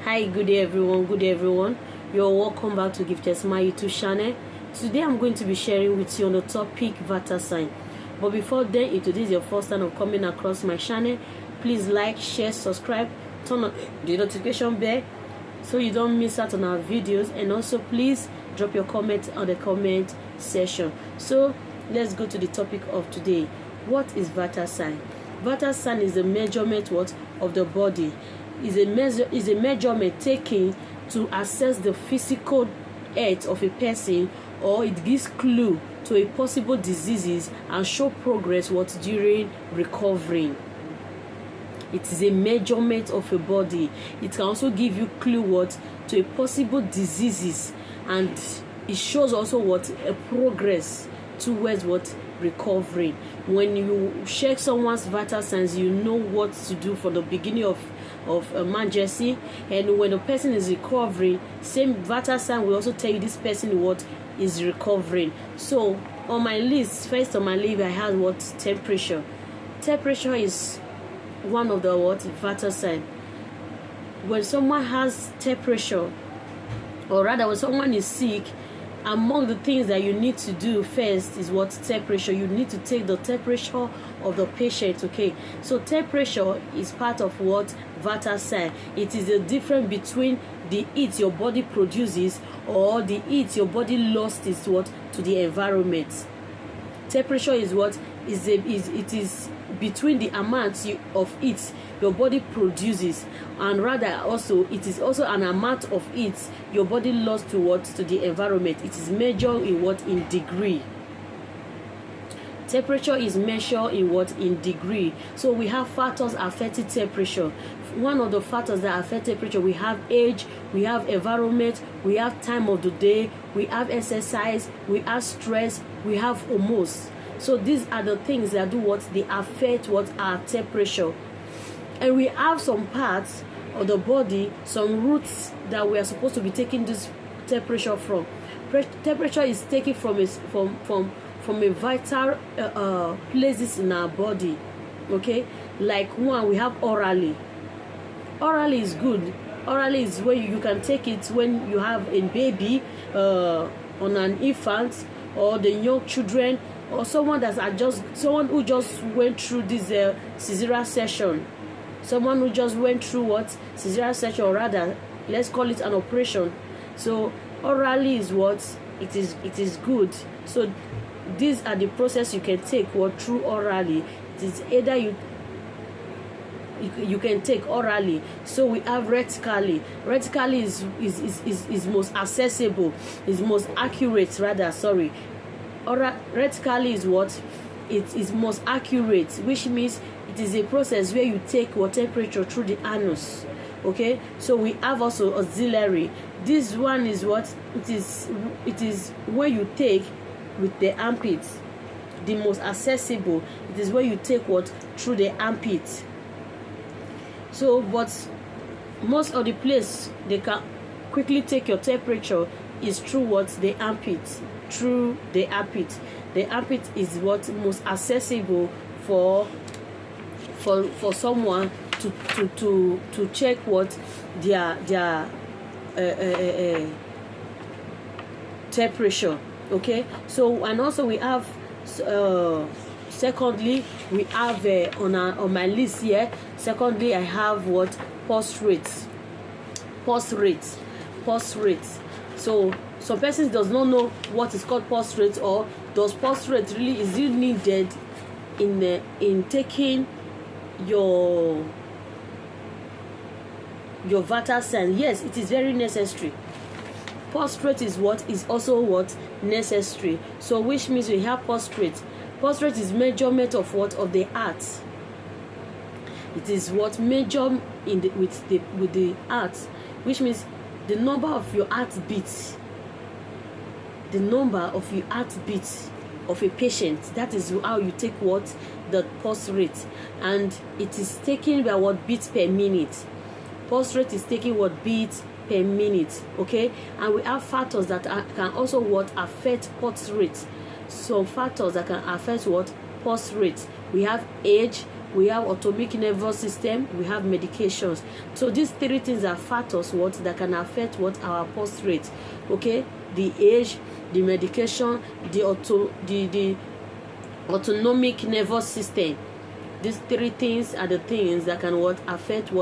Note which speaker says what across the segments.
Speaker 1: Hi, good day everyone. You're welcome back to Gifted Smile YouTube channel. Today I'm going to be sharing with you on the topic Vata sign. But before then, if today is your first time of coming across my channel, please like, share, subscribe, turn on the notification bell so you don't miss out on our videos, and also please drop your comment on the comment section. So let's go to the topic of today. What is Vata sign? Vata sign is the measurement of the body. Is a measurement taken to assess the physical health of a person, or it gives clue to a possible diseases and show progress during recovering. It is a measurement of a body. It can also give you clue to a possible diseases, and it shows also a progress towards recovering. When you check someone's Vata signs, you know what to do from the beginning of emergency, and when the person is recovering, same Vata sign will also tell you this person is recovering. So on my list, first on my list, I had temperature. Temperature is one of the Vata sign. When someone has temperature, or rather when someone is sick, among the things that you need to do first is temperature. You need to take the temperature of the patient. Okay, so temperature is part of Vata sign. It is the difference between the heat your body produces or the heat your body lost to the environment. Temperature is it is between the amount of heat your body produces, and rather also it is also an amount of heat your body lost to the environment. It is measured in degree. Temperature is measured in degree. So we have factors affecting temperature. One of the factors that affect temperature, we have age, we have environment, we have time of the day, we have exercise, we have stress, we have hormones. So these are the things that they affect our temperature. And we have some parts of the body, some roots that we are supposed to be taking this temperature from. Temperature is taken from a vital places in our body. Okay, like one, we have orally. Orally is good. Orally is where you can take it when you have a baby, on an infant, or the young children, or someone who just went through this cesarean section. Someone who just went through cesarean section, or rather, let's call it an operation. So orally is it is good. So these are the process you can take through orally. It is either you can take orally. So we have rectally. Rectally is most accessible, is most accurate, rather, sorry. Rectally is it is most accurate, which means it is a process where you take temperature through the anus. Okay, so we have also auxiliary. This one is it is where you take with the armpit. The most accessible, it is where you take through the armpit. So but most of the place they can quickly take your temperature is through the armpit. Through the armpit. The armpit is most accessible for someone to check their temperature. Okay, so and also we have secondly, we have on my list here, secondly, I have pulse rate. So some persons does not know what is called pulse rate, or does pulse rate really is it needed in taking your Vata sign. Yes, it is very necessary. Pulse rate is also necessary. So which means we have pulse rate. Pulse rate is measurement of the heart. It is measured with the heart, which means the number of your heartbeats. The number of your heartbeats of a patient. That is how you take the pulse rate, and it is taken by beats per minute. Pulse rate is taking beats per minute. Okay, and we have factors that can also affect pulse rate. So factors that can affect pulse rate. We have age, we have autonomic nervous system, we have medications. So these three things are factors that can affect our pulse rate. Okay, the age, the medication, the autonomic nervous system. These three things are the things that can affect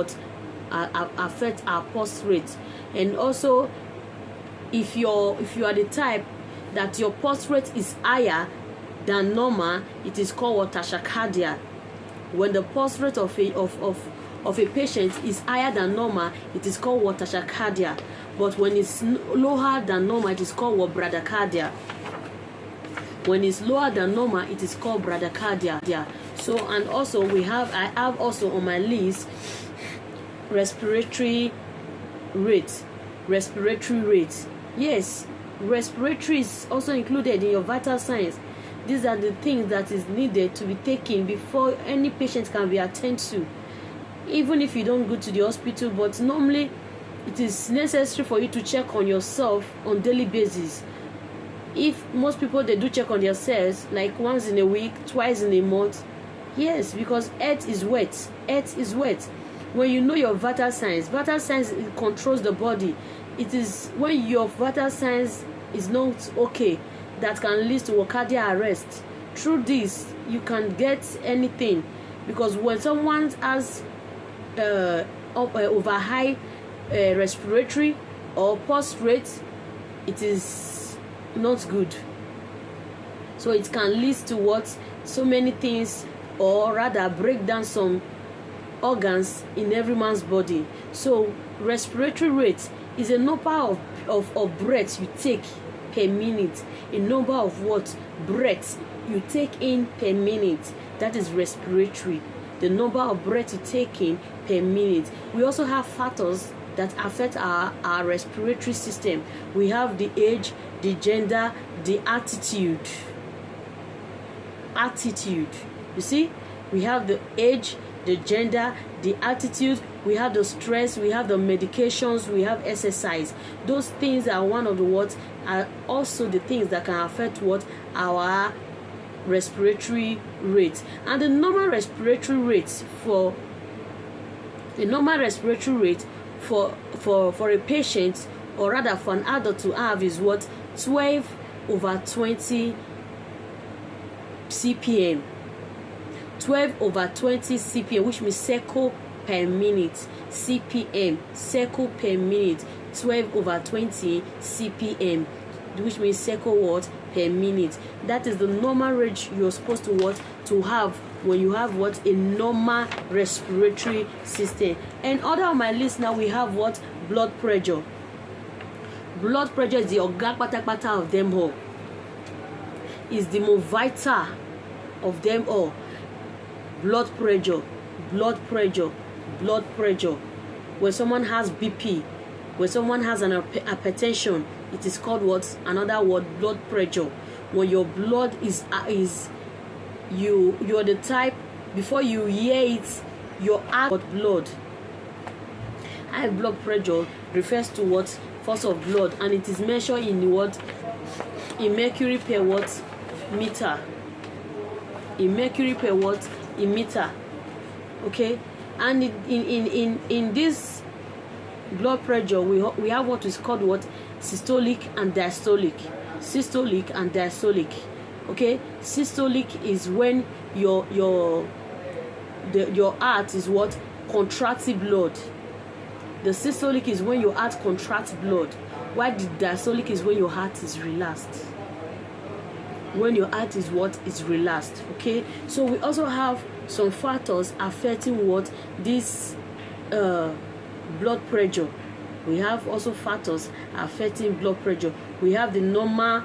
Speaker 1: our pulse rate. And also, if you are the type that your pulse rate is higher than normal, it is called tachycardia. When the pulse rate of a patient is higher than normal, it is called tachycardia. But when it's lower than normal, it is called bradycardia. When it's lower than normal, it is called bradycardia. So, and also I have also on my list respiratory rate. Yes, respiratory is also included in your vital signs. These are the things that is needed to be taken before any patient can be attended to, even if you don't go to the hospital. But normally it is necessary for you to check on yourself on daily basis. If most people, they do check on themselves like once in a week, twice in a month. Yes, because earth is wet. When you know your vital signs controls the body. It is when your vital signs is not okay that can lead to a cardiac arrest. Through this, you can get anything, because when someone has over high respiratory or pulse rate, it is not good. So it can lead to so many things, or rather break down some organs in every man's body. So respiratory rate is a number of breaths you take per minute, a number of breaths you take in per minute. That is respiratory, the number of breaths you take in per minute. We also have factors that affect our respiratory system. We have the age, the gender, the attitude. You see, we have the age, the gender, the attitude, we have the stress, we have the medications, we have exercise. Those things are one of the are also the things that can affect our respiratory rate. And the normal respiratory rate for a patient, or rather for an adult to have, is 12/20 CPM. 12/20 CPM, which means cycle per minute. CPM, cycle per minute. 12/20 CPM, which means cycle per minute. That is the normal range you're supposed to have when you have a normal respiratory system. And other on my list now, we have blood pressure. Blood pressure is the oga patapata of them all. Is the most vital of them all. Blood pressure. When someone has BP, when someone has an hypertension, it is called another word, blood pressure. When your blood you're the type, before you hear it, your blood. High blood pressure refers to force of blood, and it is measured in in mercury per meter. In mercury per meter. Okay, and in this blood pressure, we have what is called systolic and diastolic. Okay, systolic is when your heart is contracting blood. The systolic is when your heart contracts blood, while the diastolic is when your heart is relaxed. When your heart is relaxed. Okay, so we also have some factors affecting this blood pressure. We have also factors affecting blood pressure. We have the normal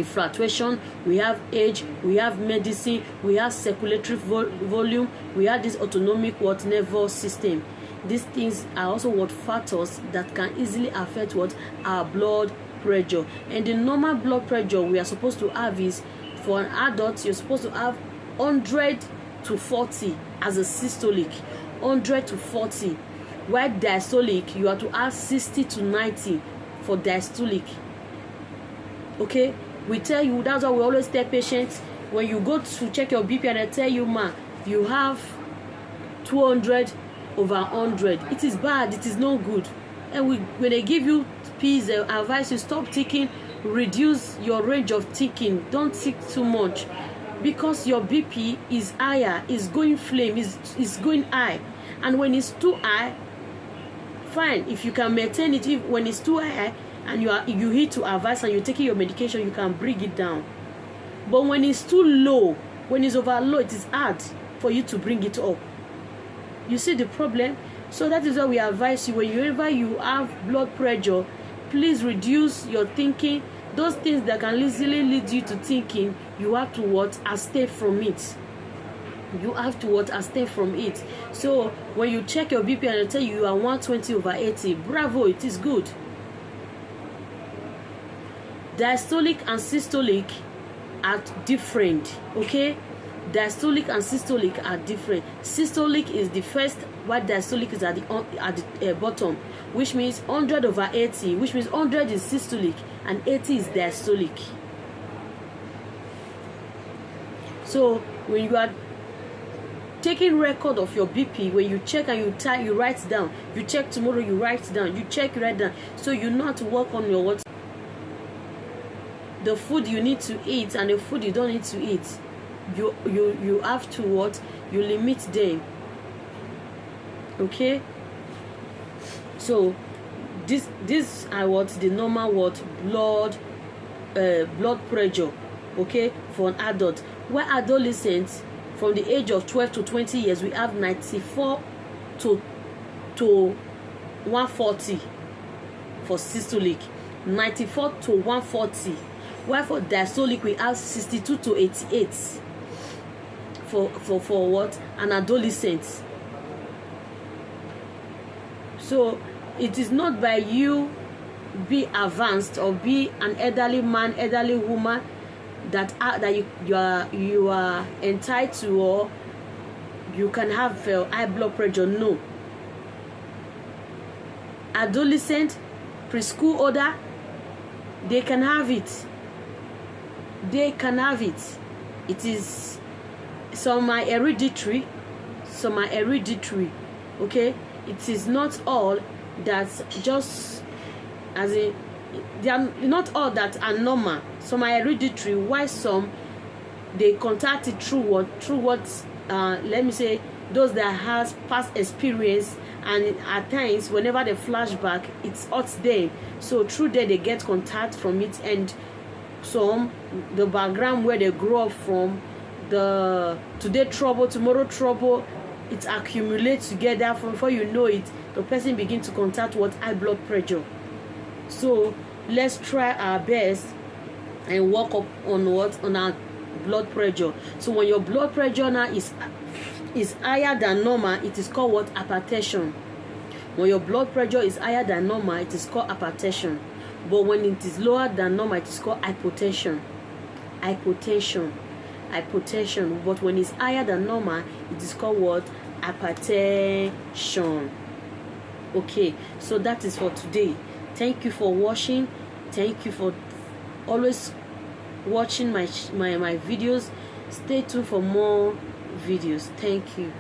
Speaker 1: fluctuation, we have age, we have medicine, we have circulatory volume, we have this autonomic nervous system. These things are also factors that can easily affect our blood pressure. And the normal blood pressure we are supposed to have is, for an adult, you're supposed to have 100 to 40 as a systolic, 100 to 40. While diastolic, you have to have 60 to 90 for diastolic. Okay, we tell you, that's why we always tell patients, when you go to check your BP and they tell you, you have 200/100. It is bad, it is no good. And when they give you peace, they advise you stop thinking, reduce your range of thinking, don't think too much, because your BP is higher, is going flame, is going high. And when it's too high, fine, if you can maintain it. If when it's too high and you hit to advise and you're taking your medication, you can bring it down. But when it's too low, when it's over low, it is hard for you to bring it up. You see the problem? So that is why we advise you, whenever you have blood pressure, please reduce your thinking. Those things that can easily lead you to thinking, you have to abstain from it. You have to abstain from it. So when you check your BP and they tell you are 120/80, bravo, it is good. Diastolic and systolic are different, okay? Diastolic and systolic are different. Systolic is the first, while diastolic is at the bottom, which means 100/80, which means 100 is systolic and 80 is diastolic. So when you are taking record of your BP, when you check and you write down, you check tomorrow, you write down, you check, you write down, so you know how to work on your the food you need to eat and the food you don't need to eat. You have to you limit them, okay? So this are the normal blood pressure, okay, for an adult. Where adolescents from the age of 12 to 20 years, we have 94 to 140 for systolic, 94 to 140. While for diastolic we have 62 to 88 for an adolescent. So it is not by you be advanced or be an elderly man, elderly woman that you are entitled to, or you can have high blood pressure. No. Adolescent, preschool older, they can have it. They can have it. It is, some are hereditary, okay? It is not all that just, as in, they are not all that are normal. Some are hereditary, while some they contact it through what let me say, those that has past experience, and at times whenever they flashback, it hurts them, so through there they get contact from it. And some, the background where they grow up from, the today trouble, tomorrow trouble, it accumulates together. Before you know it, the person begin to contact high blood pressure. So let's try our best and work up on our blood pressure. So when your blood pressure now is higher than normal, it is called hypertension. When your blood pressure is higher than normal, it is called hypertension. But when it is lower than normal, it is called hypotension. But when it's higher than normal, it is called hypertension. Okay, so that is for today. Thank you for watching. Thank you for always watching my videos. Stay tuned for more videos. Thank you.